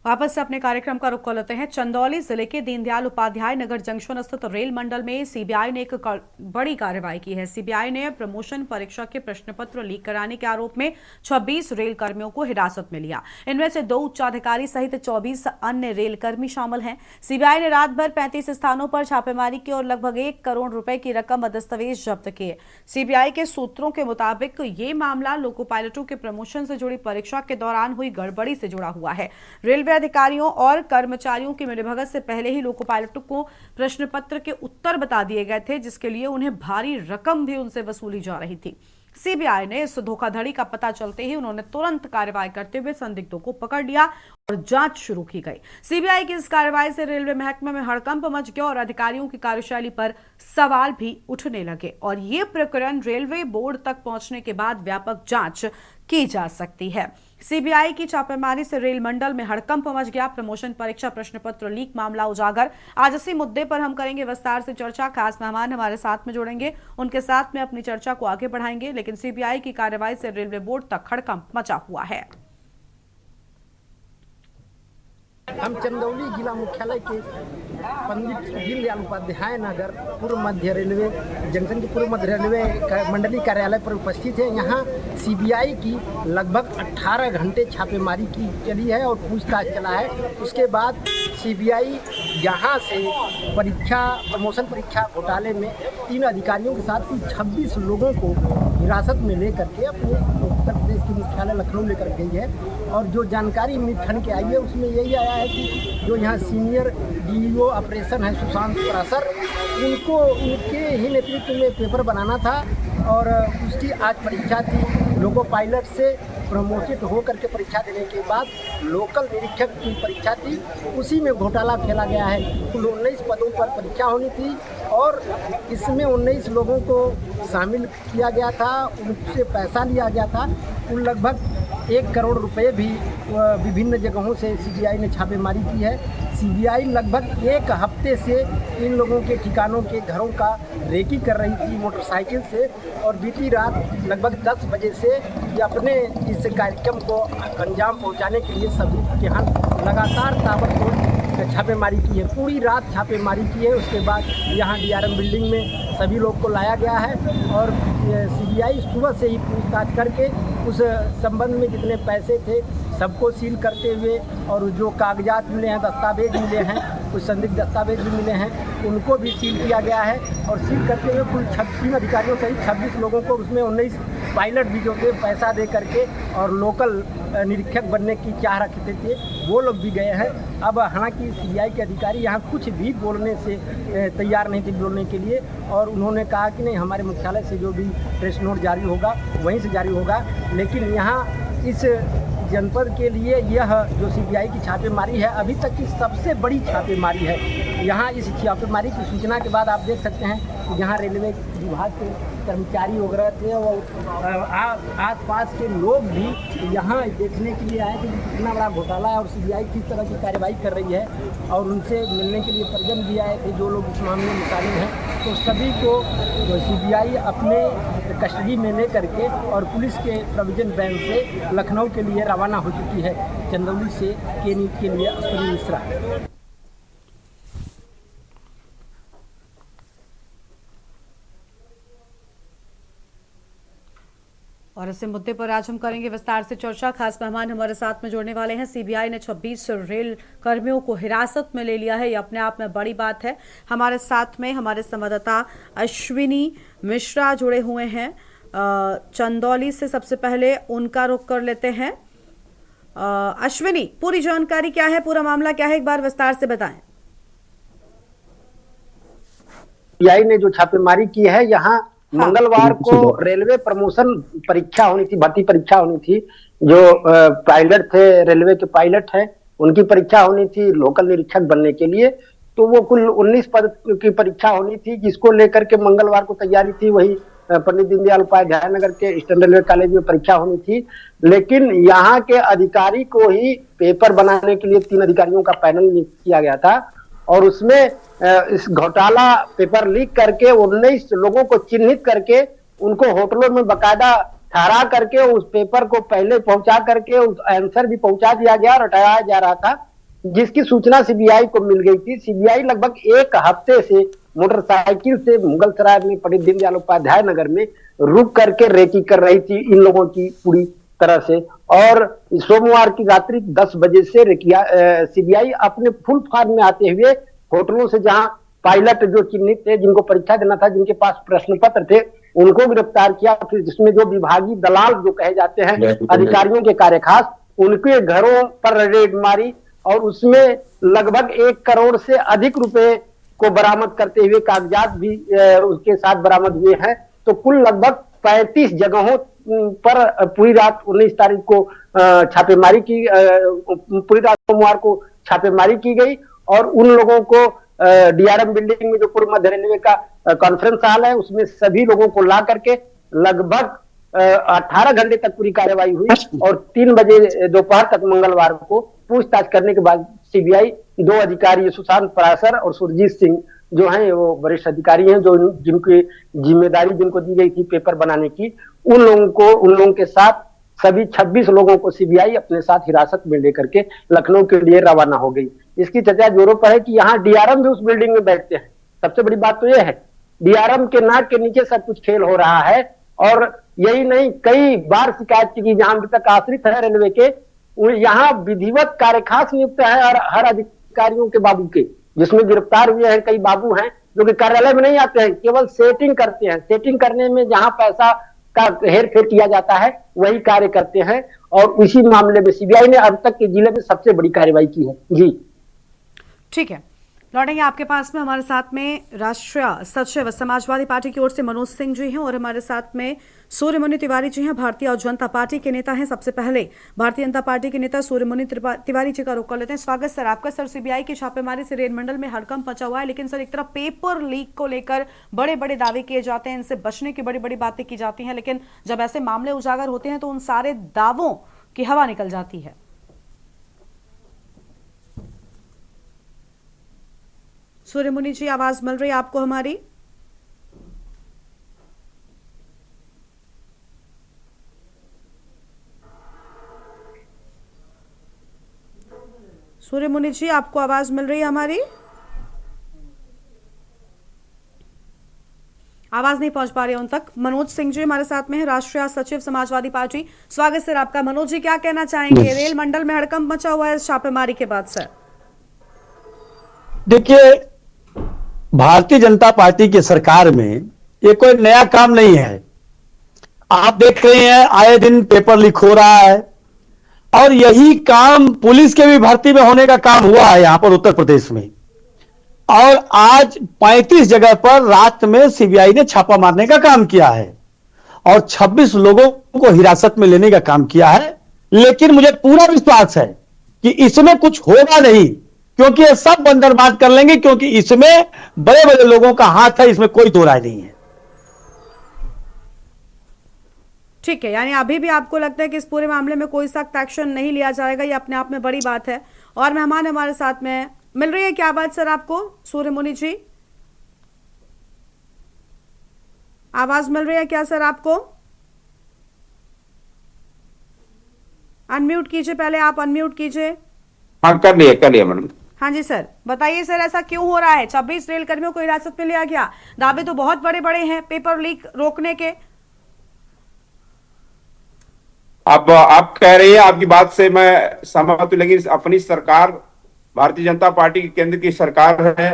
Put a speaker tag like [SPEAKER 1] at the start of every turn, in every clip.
[SPEAKER 1] वापस से अपने कार्यक्रम का रुख कर लेते हैं। चंदौली जिले के दीनदयाल उपाध्याय नगर जंक्शन स्थित रेल मंडल में सीबीआई ने एक बड़ी कार्रवाई की है। सीबीआई ने प्रमोशन परीक्षा के प्रश्न पत्र लीक कराने के आरोप में 26 रेल कर्मियों को हिरासत में लिया। इनमें से 2 उच्चाधिकारी सहित 24 अन्य रेल कर्मी शामिल हैं। सीबीआई ने रात भर 35 स्थानों पर छापेमारी की और लगभग 1 करोड़ रुपए की रकम व दस्तावेज जब्त किए। सीबीआई के सूत्रों के मुताबिक ये मामला लोको पायलटों के प्रमोशन से जुड़ी परीक्षा के दौरान हुई गड़बड़ी से जुड़ा हुआ है। रेलवे अधिकारियों और कर्मचारियों की मिलीभगत से पहले ही लोको पायलटों को प्रश्न पत्र के उत्तर बता दिए गए थे, जिसके लिए उन्हें भारी रकम भी उनसे वसूली जा रही थी। सीबीआई ने इस धोखाधड़ी का पता चलते ही उन्होंने तुरंत कार्रवाई करते हुए संदिग्धों को पकड़ लिया और जांच शुरू की गई। सीबीआई की इस कार्रवाई से रेलवे महकमे में हड़कंप मच गया और अधिकारियों की कार्यशैली पर सवाल भी उठने लगे और ये प्रकरण रेलवे बोर्ड तक पहुंचने के बाद व्यापक जांच की जा सकती है। सीबीआई की छापेमारी से रेल मंडल में हड़कंप मच गया। प्रमोशन परीक्षा प्रश्न पत्र लीक मामला उजागर। आज इसी मुद्दे पर हम करेंगे विस्तार से चर्चा। खास मेहमान हमारे साथ में जुड़ेंगे, उनके साथ में अपनी चर्चा को आगे बढ़ाएंगे। लेकिन सीबीआई की कार्रवाई से रेलवे बोर्ड तक हड़कंप मचा हुआ है।
[SPEAKER 2] हम चंदौली जिला मुख्यालय के पंडित दीनदयाल उपाध्याय नगर पूर्व मध्य रेलवे जंक्शन के पूर्व मध्य रेलवे मंडलीय कार्यालय पर उपस्थित है। यहाँ सीबीआई की लगभग 18 घंटे छापेमारी की चली है और पूछताछ चला है। उसके बाद सीबीआई यहाँ से प्रमोशन परीक्षा घोटाले में 3 अधिकारियों के साथ 26 लोगों को हिरासत में लेकर के अपने उत्तर प्रदेश के मुख्यालय लखनऊ लेकर गई है। और जो जानकारी मिल के आई है उसमें यही आया है कि जो यहाँ सीनियर डीईओ ऑपरेशन है सुशांत परासर, उनके ही नेतृत्व में पेपर बनाना था और उसकी आज परीक्षा थी। लोको पायलट से प्रमोटित होकर के परीक्षा देने के बाद लोकल निरीक्षक की परीक्षा थी, उसी में घोटाला फैला गया है। कुल 19 पदों पर परीक्षा होनी थी और इसमें 19 लोगों को शामिल किया गया था, उनसे पैसा लिया गया था। कुल लगभग 1 करोड़ रुपए भी विभिन्न जगहों से सीबीआई ने छापेमारी की है। सीबीआई लगभग 1 हफ्ते से इन लोगों के ठिकानों के घरों का रेकी कर रही थी मोटरसाइकिल से और बीती रात लगभग 10 बजे से ये अपने इस कार्यक्रम को अंजाम पहुंचाने के लिए सभी के यहाँ लगातार ताबड़तोड़ छापेमारी की है। पूरी रात छापेमारी की है। उसके बाद यहाँ डीआरएम बिल्डिंग में सभी लोग को लाया गया है और सीबीआई सुबह से ही पूछताछ करके उस संबंध में जितने पैसे थे सबको सील करते हुए और जो कागजात मिले हैं, दस्तावेज मिले हैं, कुछ संदिग्ध दस्तावेज भी मिले हैं, उनको भी सील किया गया है। और सील करते हुए कुल 3 अधिकारियों सहित 26 लोगों को, उसमें 19 पायलट भी जो थे पैसा दे करके और लोकल निरीक्षक बनने की चाह रखते थे, वो लोग भी गए हैं। अब हालांकि सीबीआई के अधिकारी यहाँ कुछ भी बोलने से तैयार नहीं थे बोलने के लिए और उन्होंने कहा कि नहीं, हमारे मुख्यालय से जो भी प्रेस नोट जारी होगा वहीं से जारी होगा। लेकिन यहाँ इस जनपद के लिए यह जो सीबीआई की छापेमारी है अभी तक की सबसे बड़ी छापेमारी है। यहाँ इस छापेमारी की सूचना के बाद आप देख सकते हैं कि यहाँ रेलवे विभाग के कर्मचारी वगैरह थे और आसपास के लोग भी यहाँ देखने के लिए आए थे कि कितना बड़ा घोटाला है और सीबीआई किस तरह की कार्रवाई कर रही है। और उनसे मिलने के लिए परिजन भी आए थे जो लोग इस मामले में शामिल हैं। तो सभी को सीबीआई अपने कस्टडी में ले करके और पुलिस के प्रोविजन वैन से लखनऊ के लिए रवाना हो चुकी है। चंदौली से के न्यूज़ के लिए अश्विनी मिश्रा।
[SPEAKER 1] और इस मुद्दे पर आज हम करेंगे विस्तार से चर्चा। खास मेहमान हमारे साथ में जुड़ने वाले हैं। सीबीआई ने 26 रेल कर्मियों को हिरासत में ले लिया है, ये अपने आप में बड़ी बात है। हमारे साथ में हमारे संवाददाता अश्विनी मिश्रा जुड़े हुए हैं चंदौली से। सबसे पहले उनका रुख कर लेते हैं। अश्विनी, पूरी जानकारी क्या है, पूरा मामला क्या है, एक बार विस्तार से बताएं।
[SPEAKER 2] सीबीआई ने जो छापेमारी की है, यहाँ मंगलवार को रेलवे प्रमोशन परीक्षा होनी थी, भर्ती परीक्षा होनी थी। जो पायलट थे, रेलवे के पायलट हैं, उनकी परीक्षा होनी थी लोकल निरीक्षक बनने के लिए। तो वो कुल 19 पद की परीक्षा होनी थी, जिसको लेकर के मंगलवार को तैयारी थी। वही पंडित दीनदयाल उपाध्याय नगर के ईस्टर्न रेलवे कॉलेज में परीक्षा होनी थी। लेकिन यहाँ के अधिकारी को ही पेपर बनाने के लिए 3 अधिकारियों का पैनल नियुक्त किया गया था और उसमें इस घोटाला पेपर लीक करके 19 लोगों को चिन्हित करके उनको होटलों में बकायदा ठहरा करके उस पेपर को पहले पहुंचा करके उस आंसर भी पहुंचा दिया गया और हटाया जा रहा था।
[SPEAKER 3] जिसकी सूचना सीबीआई को मिल गई थी। सीबीआई लगभग एक हफ्ते से मोटरसाइकिल से मुगलसराय में पड़े दीनदयाल उपाध्याय नगर में रुक करके रेकी कर रही थी इन लोगों की पूरी तरह से। और सोमवार की रात्रि 10 बजे से सीबीआई अपने फुल फॉर्म में आते हुए होटलों से, जहां पायलट जो चिन्हित थे, जिनको परीक्षा देना था, जिनके पास प्रश्न पत्र थे, उनको गिरफ्तार किया। फिर जिसमें जो विभागीय दलाल जो कहे जाते हैं अधिकारियों के कार्यखास, उनके घरों पर रेड मारी और उसमें लगभग 1 करोड़ से अधिक रुपए को बरामद करते हुए कागजात भी उसके साथ बरामद हुए हैं। तो कुल लगभग 35 जगहों पर पूरी रात 19 तारीख को छापेमारी की, पूरी रात सोमवार को छापेमारी की गई और उन लोगों को डीआरएम बिल्डिंग में, जो पूर्व मध्य रेलवे का कॉन्फ्रेंस हॉल है, उसमें सभी लोगों को ला करके लगभग 18 घंटे तक पूरी कार्रवाई हुई और 3 बजे दोपहर तक मंगलवार को पूछताछ करने के बाद सीबीआई 2 अधिकारी, सुशांत पराशर और सुरजीत सिंह, जो हैं वो वरिष्ठ अधिकारी हैं, जो जिनकी जिम्मेदारी जिनको दी गई थी पेपर बनाने की, उन लोगों के साथ सभी 26 लोगों को सीबीआई अपने साथ हिरासत में लेकर के लखनऊ के लिए रवाना हो गई। इसकी चर्चा जोरों पर है कि यहाँ डीआरएम भी उस बिल्डिंग में बैठते हैं। सबसे बड़ी बात तो यह है, डीआरएम के नाक के नीचे सब कुछ खेल हो रहा है। और यही नहीं, कई बार शिकायत की, जहां अभी तक आश्रित है रेलवे के, यहाँ विधिवत कार्यखास नियुक्त है और हर अधिकारियों के बाबू के, जिसमें गिरफ्तार हुए हैं कई बाबू हैं जो कि कार्यालय में नहीं आते हैं, केवल सेटिंग करते हैं। सेटिंग करने में जहां पैसा का हेर फेर किया जाता है वही कार्य करते हैं। और इसी मामले में सीबीआई ने अब तक के जिले में सबसे बड़ी कार्रवाई की है। जी
[SPEAKER 1] ठीक है, लौटेंगे आपके पास में। हमारे साथ में राष्ट्रीय सचिव समाजवादी पार्टी की ओर से मनोज सिंह जी हैं और हमारे साथ में सूर्यमुनि तिवारी जी हैं, भारतीय जनता पार्टी के नेता हैं। सबसे पहले भारतीय जनता पार्टी के नेता सूर्यमुनि तिवारी जी का रुख कर लेते हैं। स्वागत सर आपका। सर, सीबीआई की छापेमारी से रेल मंडल में हड़कंप मचा हुआ है, लेकिन सर एक तरफ पेपर लीक को लेकर बड़े बड़े दावे किए जाते हैं, इनसे बचने की बड़ी बड़ी बातें की जाती हैं, लेकिन जब ऐसे मामले उजागर होते हैं तो उन सारे दावों की हवा निकल जाती है। सूर्यमुनि जी, आवाज मिल रही है आपको हमारी? सूर्यमुनि जी, आपको आवाज मिल रही है हमारी? आवाज नहीं पहुंच पा रही है उन तक। मनोज सिंह जी हमारे साथ में है, राष्ट्रीय सचिव समाजवादी पार्टी। स्वागत सर आपका। मनोज जी, क्या कहना चाहेंगे? रेल मंडल में हड़कंप मचा हुआ है छापेमारी के बाद। सर
[SPEAKER 4] देखिए, भारतीय जनता पार्टी की सरकार में ये कोई नया काम नहीं है। आप देख रहे हैं आए दिन पेपर लीक हो रहा है और यही काम पुलिस के भी भर्ती में होने का काम हुआ है यहां पर उत्तर प्रदेश में। और आज 35 जगह पर रात में सीबीआई ने छापा मारने का काम किया है और 26 लोगों को हिरासत में लेने का काम किया है। लेकिन मुझे पूरा विश्वास है कि इसमें कुछ होगा नहीं, क्योंकि ये सब बंदरबाज कर लेंगे, क्योंकि इसमें बड़े बड़े लोगों का हाथ है, इसमें कोई दो राय नहीं है।
[SPEAKER 1] ठीक है, यानी अभी भी आपको लगता है कि इस पूरे मामले में कोई सख्त एक्शन नहीं लिया जाएगा, ये अपने आप में बड़ी बात है। और मेहमान हमारे साथ में मिल रही है क्या बात सर आपको? सूर्यमुनि जी, आवाज मिल रही है क्या सर आपको? अनम्यूट कीजिए, पहले आप अनम्यूट कीजिए।
[SPEAKER 5] हाँ, कर लिया मैडम।
[SPEAKER 1] हाँ जी सर, बताइए सर, ऐसा क्यों हो रहा है? 26 रेल कर्मियों को हिरासत में लिया गया, दावे तो बहुत बड़े बड़े हैं पेपर लीक रोकने के।
[SPEAKER 5] अब आप कह रही है, आपकी बात से मैं सहमत हूं, लेकिन अपनी सरकार भारतीय जनता पार्टी की केंद्र की सरकार है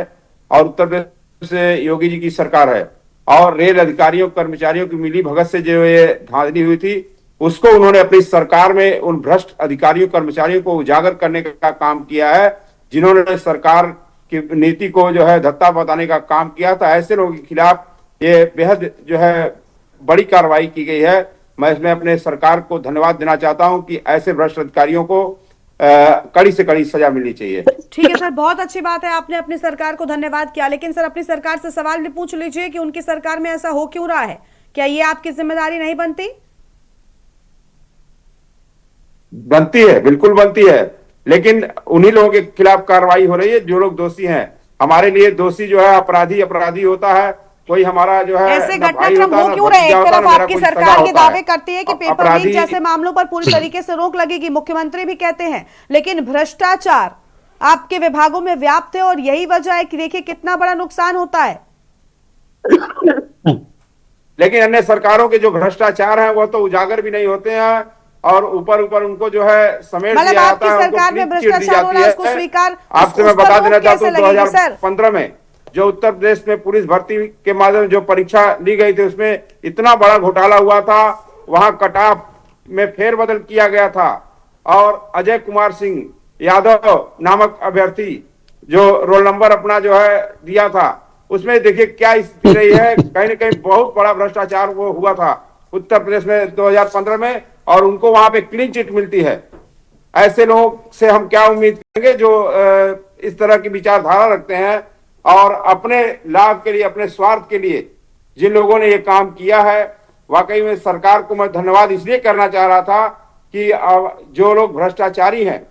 [SPEAKER 5] और उत्तर प्रदेश से योगी जी की सरकार है, और रेल अधिकारियों कर्मचारियों की मिली भगत से जो ये धांधली हुई थी, उसको उन्होंने अपनी सरकार में उन भ्रष्ट अधिकारियों कर्मचारियों को उजागर करने का काम किया है, जिन्होंने सरकार की नीति को जो है धत्ता बताने का काम किया था। ऐसे लोगों के खिलाफ ये बेहद जो है बड़ी कार्रवाई की गई है। मैं इसमें अपने सरकार को धन्यवाद देना चाहता हूं कि ऐसे भ्रष्ट अधिकारियों को कड़ी से कड़ी सजा मिलनी चाहिए।
[SPEAKER 1] ठीक है सर, बहुत अच्छी बात है, आपने अपनी सरकार को धन्यवाद किया, लेकिन सर अपनी सरकार से सवाल भी पूछ लीजिए कि उनकी सरकार में ऐसा हो क्यों रहा है? क्या ये आपकी जिम्मेदारी नहीं बनती?
[SPEAKER 5] बनती है, बिल्कुल बनती है, लेकिन उन्हीं लोगों के खिलाफ कार्रवाई हो रही है जो लोग दोषी हैं। हमारे लिए दोषी जो है अपराधी होता है, कोई हमारा जो है
[SPEAKER 1] ऐसे घटनाक्रम हो क्यों रहे? एक तरफ आपकी सरकार ये दावे करती है कि पेपर लीक जैसे मामलों पर पूरी तरीके से रोक लगेगी, मुख्यमंत्री भी कहते हैं, लेकिन भ्रष्टाचार आपके विभागों में व्याप्त है और यही वजह है कि देखिए कितना बड़ा नुकसान होता है।
[SPEAKER 5] लेकिन अन्य सरकारों के जो भ्रष्टाचार हैं वो तो उजागर भी नहीं होते हैं और ऊपर ऊपर उनको जो है समेट
[SPEAKER 1] मतलब
[SPEAKER 5] दिया
[SPEAKER 1] आपकी
[SPEAKER 5] जाता है,
[SPEAKER 1] सरकार में
[SPEAKER 5] उनको क्लीन चिट दी
[SPEAKER 1] भ्रष्टाचार हो
[SPEAKER 5] जाती
[SPEAKER 1] रहा है, उसको
[SPEAKER 5] है।
[SPEAKER 1] स्वीकार
[SPEAKER 5] आपसे
[SPEAKER 1] उस
[SPEAKER 5] मैं
[SPEAKER 1] पर
[SPEAKER 5] बता
[SPEAKER 1] रोक
[SPEAKER 5] देना चाहता
[SPEAKER 1] कैसे
[SPEAKER 5] हूँ
[SPEAKER 1] लगेगी सर?
[SPEAKER 5] 2015 में जो उत्तर प्रदेश में पुलिस भर्ती के माध्यम जो परीक्षा ली गई थी उसमें इतना बड़ा घोटाला हुआ था, वहां कट ऑफ में फेरबदल किया गया था और अजय कुमार सिंह यादव नामक अभ्यर्थी जो रोल नंबर अपना जो है दिया था, उसमें देखिए क्या स्थिति रही है। कहीं न कहीं बहुत बड़ा भ्रष्टाचार वो हुआ था उत्तर प्रदेश में 2015 में और उनको वहां पे क्लीन चिट मिलती है। ऐसे लोगों से हम क्या उम्मीद करेंगे जो इस तरह की विचारधारा रखते हैं और अपने लाभ के लिए, अपने स्वार्थ के लिए जिन लोगों ने ये काम किया है। वाकई में सरकार को मैं धन्यवाद इसलिए करना चाह रहा था कि जो लोग भ्रष्टाचारी हैं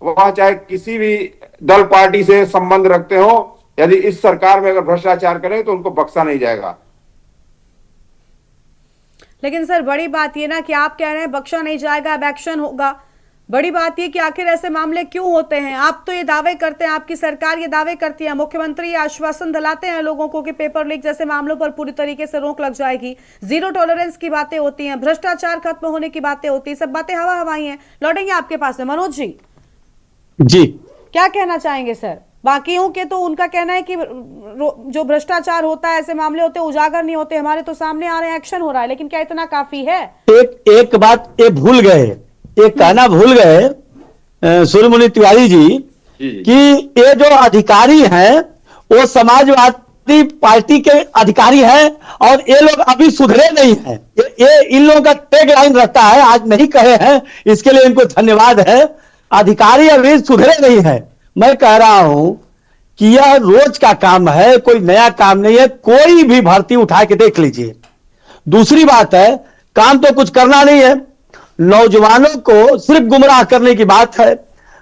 [SPEAKER 5] वह चाहे किसी भी दल पार्टी से संबंध रखते हो, यदि इस सरकार में अगर भ्रष्टाचार करें तो उनको बख्शा नहीं जाएगा।
[SPEAKER 1] लेकिन सर बड़ी बात ये ना कि आप कह रहे हैं बख्शा नहीं जाएगा, अब एक्शन होगा। बड़ी बात ये कि आखिर ऐसे मामले क्यों होते हैं? आप तो ये दावे करते हैं, आपकी सरकार ये दावे करती है, मुख्यमंत्री ये आश्वासन दिलाते हैं लोगों को कि पेपर लीक जैसे मामलों पर पूरी तरीके से रोक लग जाएगी, जीरो टॉलरेंस की बातें होती हैं, भ्रष्टाचार खत्म होने की बातें होती हैं, सब बातें हवा हवाई हैं। लौटेंगे आपके पास में मनोज जी,
[SPEAKER 4] जी
[SPEAKER 1] क्या कहना चाहेंगे सर? बाकियों के तो उनका कहना है कि जो भ्रष्टाचार होता है, ऐसे मामले होते हैं, उजागर नहीं होते, हमारे तो सामने आ रहे हैं, एक्शन हो रहा है, लेकिन क्या इतना काफी है?
[SPEAKER 4] एक बात ये भूल गए, एक कहना भूल गए सूर्यमुनि तिवारी जी कि ये जो अधिकारी हैं वो समाजवादी पार्टी के अधिकारी हैं और ये लोग अभी सुधरे नहीं हैं। ये इन लोगों का टैग लाइन रहता है, आज नहीं कहे हैं, इसके लिए इनको धन्यवाद है। अधिकारी अभी सुधरे नहीं है। मैं कह रहा हूं कि यह रोज का काम है, कोई नया काम नहीं है। कोई भी भर्ती उठा के देख लीजिए। दूसरी बात है, काम तो कुछ करना नहीं है, नौजवानों को सिर्फ गुमराह करने की बात है।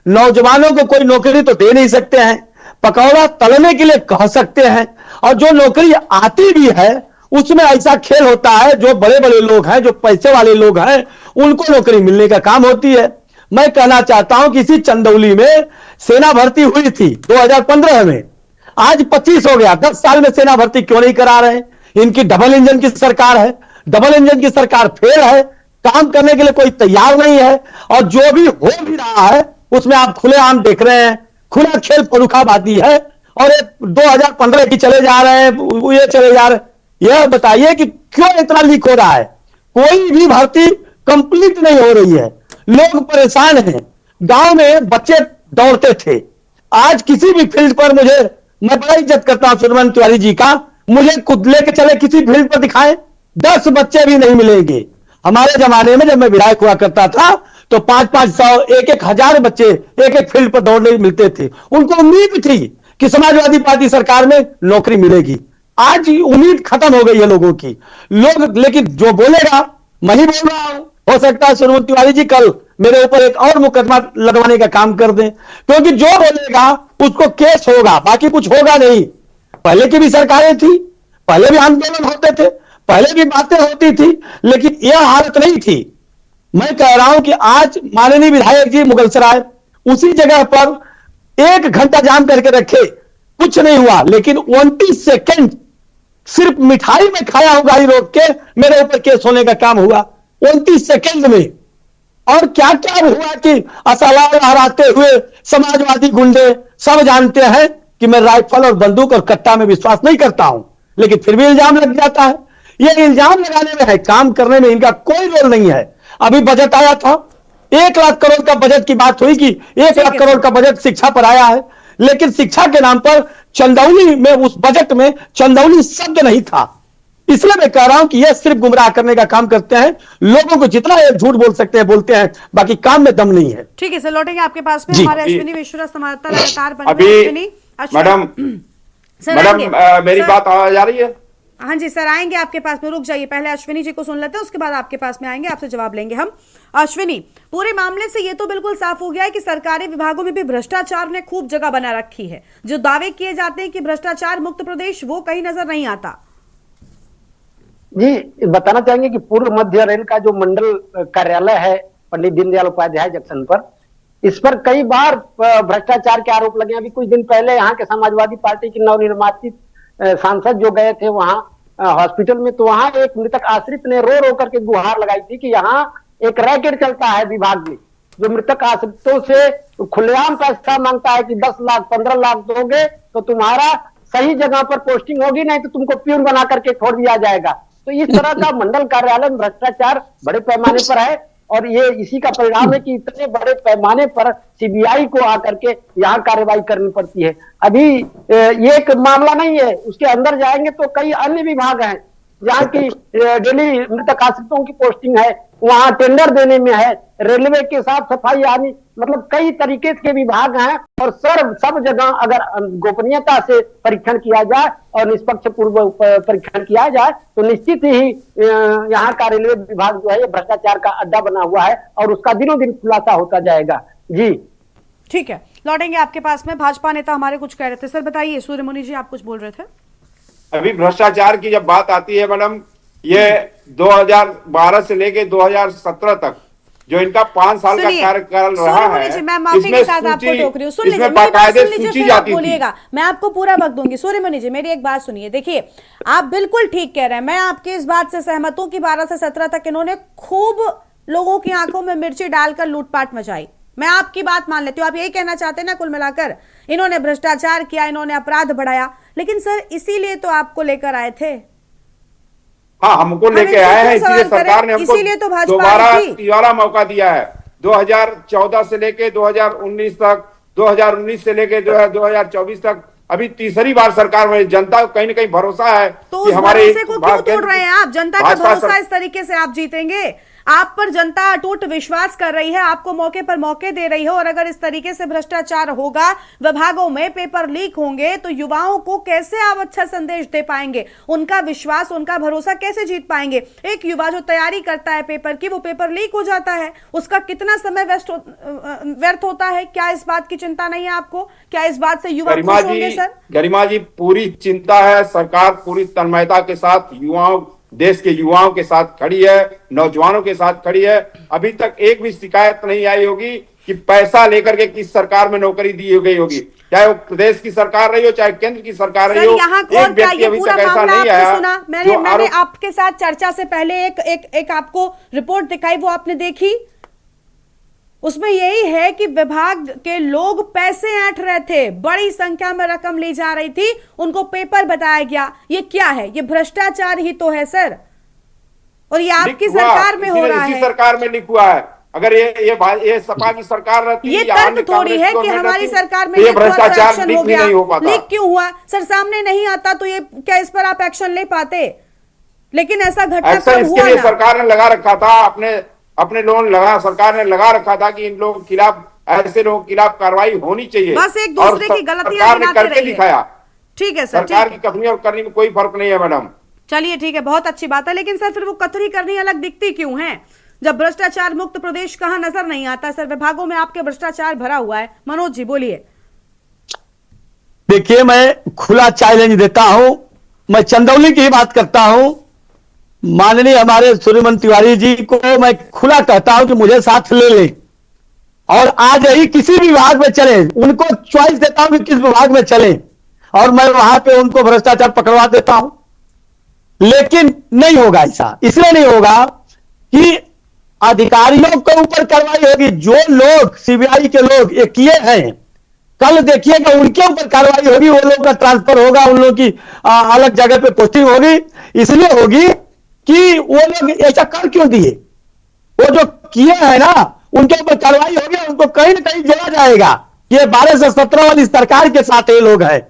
[SPEAKER 4] नौजवानों को कोई नौकरी तो दे नहीं सकते हैं, पकौड़ा तलने के लिए कह सकते हैं, और जो नौकरी आती भी है उसमें ऐसा खेल होता है, जो बड़े बड़े लोग हैं, जो पैसे वाले लोग हैं, उनको नौकरी मिलने का काम होती है। मैं कहना चाहता हूं कि इसी चंदौली में सेना भर्ती हुई थी 2015 में, आज 25 हो गया, 10 साल में सेना भर्ती क्यों नहीं करा रहे? इनकी डबल इंजन की सरकार है, डबल इंजन की सरकार फेल है, काम करने के लिए कोई तैयार नहीं है, और जो भी हो भी रहा है उसमें आप खुलेआम देख रहे हैं, खुला खेल फरुखाबादी है। और 2015 की चले जा रहे हैं, ये चले जा रहे हैं। यह बताइए कि क्यों इतना लीक हो रहा है? कोई भी भर्ती कंप्लीट नहीं हो रही है, लोग परेशान हैं। गांव में बच्चे दौड़ते थे, आज किसी भी फील्ड पर मैं बड़ा इज्जत करता हूं सूर्यमुनि तिवारी जी का, मुझे खुद लेके चले किसी फील्ड पर दिखाएं, 10 बच्चे भी नहीं मिलेंगे। हमारे जमाने में जब मैं विधायक हुआ करता था तो 500-500, 1,000 बच्चे एक फील्ड पर दौड़ने मिलते थे। उनको उम्मीद थी कि समाजवादी पार्टी सरकार में नौकरी मिलेगी। आज उम्मीद खत्म हो गई है लोगों की। लोग लेकिन जो बोलेगा, मैं ही बोल रहा हूं, हो सकता है सूर्यमुनि तिवारी जी कल मेरे ऊपर एक और मुकदमा लगवाने का काम कर दें, क्योंकि जो बोलेगा उसको केस होगा, बाकी कुछ होगा नहीं। पहले की भी सरकारें थी, पहले भी आंदोलन होते थे, पहले भी बातें होती थी, लेकिन यह हालत नहीं थी। मैं कह रहा हूं कि आज माननीय विधायक जी मुगलसराय उसी जगह पर 1 घंटा जाम करके रखे, कुछ नहीं हुआ, लेकिन 29 सेकंड सिर्फ मिठाई में खाया हूं गाड़ी रोक के, मेरे ऊपर केस होने का काम हुआ 29 सेकंड में। और क्या क्या हुआ कि असला लहराते हुए समाजवादी गुंडे सब जानते हैं कि मैं राइफल और बंदूक और कट्टा में विश्वास नहीं करता हूं, लेकिन फिर भी इल्जाम लग जाता है। यह इल्जाम लगाने में है, काम करने में इनका कोई रोल नहीं है। अभी बजट आया था, 1 लाख करोड़ का बजट की बात हुई कि 1 लाख करोड़ का बजट शिक्षा पर आया है, लेकिन शिक्षा के नाम पर चंदौली में, उस बजट में चंदौली शब्द नहीं था। इसलिए मैं कह रहा हूं कि यह सिर्फ गुमराह करने का काम करते हैं। लोगों को जितना ये झूठ बोल सकते हैं बोलते हैं, बाकी काम में दम नहीं है।
[SPEAKER 1] ठीक है सर, लौटेंगे आपके पास में।
[SPEAKER 4] जी।
[SPEAKER 1] हमारे अश्विनी मिश्रा संवाददाता लगातार बन
[SPEAKER 5] अभी
[SPEAKER 1] रहे हैं।
[SPEAKER 5] मैडम मेरी बात आ जा रही है?
[SPEAKER 1] हाँ जी सर, आएंगे आपके पास में, रुक जाइए, पहले अश्विनी जी को सुन लेते हैं, उसके बाद आपके पास में आएंगे, आपसे जवाब लेंगे हम। अश्विनी, पूरे मामले से ये तो बिल्कुल साफ हो गया है कि सरकारी विभागों में भी भ्रष्टाचार ने खूब जगह बना रखी है। जो दावे किए जाते हैं कि भ्रष्टाचार मुक्त प्रदेश, वो कहीं नजर नहीं आता।
[SPEAKER 3] जी, बताना चाहेंगे कि पूर्व मध्य रेल का जो मंडल कार्यालय है पंडित दीनदयाल उपाध्याय जंक्शन पर, इस पर कई बार भ्रष्टाचार के आरोप लगे। अभी कुछ दिन पहले यहाँ के समाजवादी पार्टी के नवनिर्वाचित सांसद जो गए थे वहां हॉस्पिटल में, तो वहां एक मृतक आश्रित ने रो रो करके गुहार लगाई थी कि यहाँ एक रैकेट चलता है विभाग में, जो मृतक आश्रितों से खुलेआम पैसा मांगता है कि 10 लाख 15 लाख दोगे तो तुम्हारा सही जगह पर पोस्टिंग होगी, नहीं तो तुमको प्यून बना करके छोड़ दिया जाएगा। तो इस तरह का मंडल कार्यालय में भ्रष्टाचार बड़े पैमाने पर है और ये इसी का परिणाम है कि इतने बड़े पैमाने पर सीबीआई को आकर के यहाँ कार्रवाई करनी पड़ती है। अभी ये एक मामला नहीं है, उसके अंदर जाएंगे तो कई अन्य विभाग हैं जहाँ की डेली मृतक आश्रितों की पोस्टिंग है, वहां टेंडर देने में है, रेलवे के साफ सफाई आदि, मतलब कई तरीके के विभाग हैं और सब जगह अगर गोपनीयता से परीक्षण किया जाए और निष्पक्ष पूर्व परीक्षण किया जाए तो निश्चित ही यहाँ का रेलवे विभाग जो है ये भ्रष्टाचार का अड्डा बना हुआ है और उसका दिनों दिन खुलासा होता जाएगा। जी
[SPEAKER 1] ठीक है, लौटेंगे आपके पास में। भाजपा नेता हमारे कुछ कह रहे थे, सर बताइए। सूर्यमुनि जी आप कुछ बोल रहे थे।
[SPEAKER 5] अभी भ्रष्टाचार की जब बात आती है मैडम, ये 2012 से लेके 2017 तक जो इनका 5 साल का कार्यकाल रहा है,
[SPEAKER 1] मैं माफी के साथ आपको टोक रही हूँ, सुन लीजिए, सूची जाती बोलिएगा, मैं आपको पूरा वक्त दूंगी। सूर्यमुनि जी मेरी एक बात सुनिए, देखिए आप बिल्कुल ठीक कह रहे हैं, मैं आपकी इस बात से सहमत हूं कि 12 से 17 तक इन्होंने खूब लोगों की आंखों में मिर्ची डालकर लूटपाट मचाई, मैं आपकी बात मान लेती हूँ। आप यही कहना चाहते हैं ना, कुल मिलाकर इन्होंने भ्रष्टाचार किया, इन्होंने अपराध बढ़ाया, लेकिन सर इसीलिए तो आपको लेकर आए थे।
[SPEAKER 5] हाँ, हमको लेके आए हैं, इसीलिए सरकार ने हमको दोबारा मौका दिया है। 2014 से लेके 2019 तक, 2019 से लेके जो है 2024 तक, अभी तीसरी बार सरकार में जनता को कहीं न कहीं भरोसा है
[SPEAKER 1] तो
[SPEAKER 5] कि हमारे
[SPEAKER 1] भरोसे को क्यों तोड़ रहे हैं आप? जनता का भरोसा इस तरीके से आप जीतेंगे? आप पर जनता अटूट विश्वास कर रही है, आपको मौके पर मौके दे रही है, और अगर इस तरीके से भ्रष्टाचार होगा, विभागों में पेपर लीक होंगे, तो युवाओं को कैसे आप अच्छा संदेश दे पाएंगे? उनका विश्वास, उनका भरोसा कैसे जीत पाएंगे? एक युवा जो तैयारी करता है पेपर की, वो पेपर लीक हो जाता है, उसका कितना समय व्यर्थ होता है। क्या इस बात की चिंता नहीं है आपको? क्या इस बात से युवा खुश होंगे? सर
[SPEAKER 5] गरिमा जी, पूरी चिंता है, सरकार पूरी तन्मयता के साथ युवाओं, देश के युवाओं के साथ खड़ी है, नौजवानों के साथ खड़ी है। अभी तक एक भी शिकायत नहीं आई होगी कि पैसा लेकर के किस सरकार में नौकरी दी गई होगी, चाहे वो प्रदेश की सरकार रही हो चाहे केंद्र की सरकार रही हो। एक व्यक्ति अभी तक ऐसा नहीं आया।
[SPEAKER 1] मैंने आपके साथ चर्चा से पहले एक आपको रिपोर्ट दिखाई, वो आपने देखी? उसमें यही है कि विभाग के लोग पैसे ऐंठ रहे थे, बड़ी संख्या में रकम ली जा रही थी, उनको पेपर बताया गया। ये क्या है? ये भ्रष्टाचार ही तो है सर, और ये आपकी सरकार में हो रहा है।
[SPEAKER 5] इसी सरकार में लिख हुआ है। अगर ये सपा की सरकार रहती,
[SPEAKER 1] ये तर्क थोड़ी है कि हमारी सरकार में ये
[SPEAKER 5] भ्रष्टाचार लीक नहीं हो पाता।
[SPEAKER 1] लीक क्यों हुआ सर? सामने नहीं आता तो ये क्या इस पर आप एक्शन ले पाते? लेकिन ऐसा घटनाक्रम हुआ ना।
[SPEAKER 5] सरकार ने लगा रखा था, अपने लोन लगा, सरकार ने लगा रखा था कि इन लोगों के खिलाफ, ऐसे लोगों के खिलाफ कार्रवाई होनी चाहिए।
[SPEAKER 1] बस एक दूसरे की गलतियां
[SPEAKER 5] करके दिखाया।
[SPEAKER 1] ठीक है सर,
[SPEAKER 5] सरकार की कथनी और करनी में कोई फर्क नहीं है मैडम।
[SPEAKER 1] चलिए ठीक है, बहुत अच्छी बात है, लेकिन सर फिर वो कथनी करनी अलग दिखती क्यों है जब भ्रष्टाचार मुक्त प्रदेश कहाँ नजर नहीं आता? सर विभागों में आपके भ्रष्टाचार भरा हुआ है। मनोज जी बोलिए।
[SPEAKER 4] देखिए, मैं खुला चैलेंज देता हूं, मैं चंदौली की बात करता हूं। माननीय हमारे सूर्यमन तिवारी जी को मैं खुला कहता हूं कि मुझे साथ ले ले और आज ही किसी भी विभाग में चले, उनको चॉइस देता हूं कि किस विभाग में चले और मैं वहां पे उनको भ्रष्टाचार पकड़वा देता हूं। लेकिन नहीं होगा ऐसा, इसलिए नहीं होगा कि अधिकारियों के ऊपर कार्रवाई होगी। जो लोग सीबीआई के लोग ये किए हैं, कल देखिएगा उनके ऊपर कार्रवाई होगी, वो लोग का ट्रांसफर होगा, उन लोगों की अलग जगह पे पोस्टिंग होगी। इसलिए होगी कि वो लोग ऐसा कर क्यों दिए, वो जो किए हैं ना उनके ऊपर कार्रवाई होगी, उनको कहीं ना कहीं जोड़ा जाएगा। ये 12 से 17 वाली सरकार के साथ ये लोग हैं।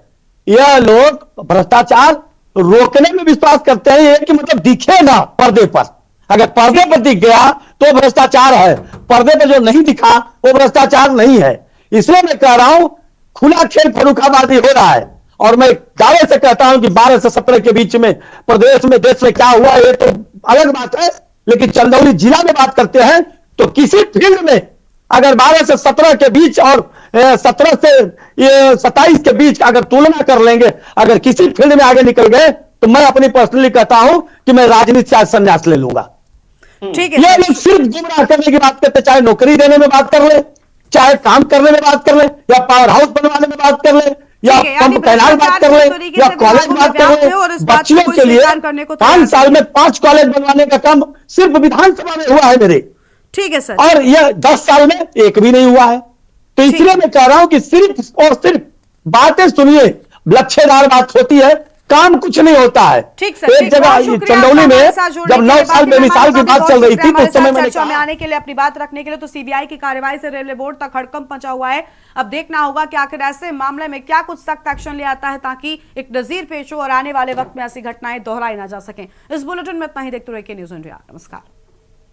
[SPEAKER 4] यह लोग भ्रष्टाचार रोकने में विश्वास करते हैं, ये कि मतलब दिखे ना पर्दे पर। अगर पर्दे पर दिख गया तो भ्रष्टाचार है, पर्दे पर जो नहीं दिखा वो भ्रष्टाचार नहीं है। इसलिए मैं कह रहा हूं खुला खेल फर्रुखाबादी हो रहा है और मैं दावे से कहता हूं कि 12 से 17 के बीच में प्रदेश में, देश में क्या हुआ ये तो अलग बात है, लेकिन चंदौली जिला में बात करते हैं तो किसी फील्ड में अगर 12 से 17 के बीच और 17 से 27 के बीच अगर तुलना कर लेंगे, अगर किसी फील्ड में आगे निकल गए तो मैं अपनी पर्सनली कहता हूं कि मैं राजनीति से आज संन्यास ले लूंगा।
[SPEAKER 1] ठीक है,
[SPEAKER 4] ये लोग सिर्फ गुमराह करने की बात करते, चाहे नौकरी देने में बात कर ले, चाहे काम करने में बात कर ले, या पावर हाउस बनवाने में बात कर ले, या
[SPEAKER 1] ठीक है, यानी
[SPEAKER 4] पंप कैनाल बात कर ले,
[SPEAKER 1] भ्रष्टाचार किस तरीके
[SPEAKER 4] या
[SPEAKER 1] से
[SPEAKER 4] कॉलेज
[SPEAKER 1] विभागों
[SPEAKER 4] बात
[SPEAKER 1] में व्याप्त
[SPEAKER 4] कर
[SPEAKER 1] है और इस
[SPEAKER 4] ले।
[SPEAKER 1] बात को
[SPEAKER 4] बच्चियों
[SPEAKER 1] कोई
[SPEAKER 4] के लिए
[SPEAKER 1] स्वीकार करने को तैयार
[SPEAKER 4] 5 साल
[SPEAKER 1] नहीं
[SPEAKER 4] में 5 कॉलेज बनवाने का काम सिर्फ विधानसभा में हुआ है मेरे,
[SPEAKER 1] ठीक है सर।
[SPEAKER 4] और यह 10 साल में एक भी नहीं हुआ है। तो इसलिए मैं कह रहा हूं कि सिर्फ और सिर्फ बातें सुनिए, लच्छेदार बात होती है, काम कुछ नहीं होता है।
[SPEAKER 1] ठीक सर,
[SPEAKER 4] एक
[SPEAKER 1] ठीक,
[SPEAKER 4] जगह
[SPEAKER 1] बहुत शुक्रिया
[SPEAKER 4] चंदौली
[SPEAKER 1] आपका
[SPEAKER 4] में
[SPEAKER 1] हमारे साथ जुड़ने
[SPEAKER 4] जब
[SPEAKER 1] के
[SPEAKER 4] 9
[SPEAKER 1] लिए।
[SPEAKER 4] साल
[SPEAKER 1] बाकी
[SPEAKER 4] बेमिसाल की
[SPEAKER 1] मेहमानों का
[SPEAKER 4] बात
[SPEAKER 1] भी
[SPEAKER 4] चल
[SPEAKER 1] बहुत
[SPEAKER 4] रही थी,
[SPEAKER 1] शुक्रिया
[SPEAKER 4] तो उस समय
[SPEAKER 1] हमारे साथ
[SPEAKER 4] मैंने
[SPEAKER 1] चर्चा में
[SPEAKER 4] कहा
[SPEAKER 1] आने के लिए, अपनी बात रखने के लिए। तो सीबीआई की कार्रवाई से रेलवे बोर्ड तक हड़कंप मचा हुआ है। अब देखना होगा कि आखिर ऐसे मामले में क्या कुछ सख्त एक्शन ले आता है, ताकि एक नजीर पेश हो और आने वाले वक्त में ऐसी घटनाएं दोहराई ना जा सकें। इस बुलेटिन में इतना ही। देखते रहिए के न्यूज़ इंडिया। नमस्कार।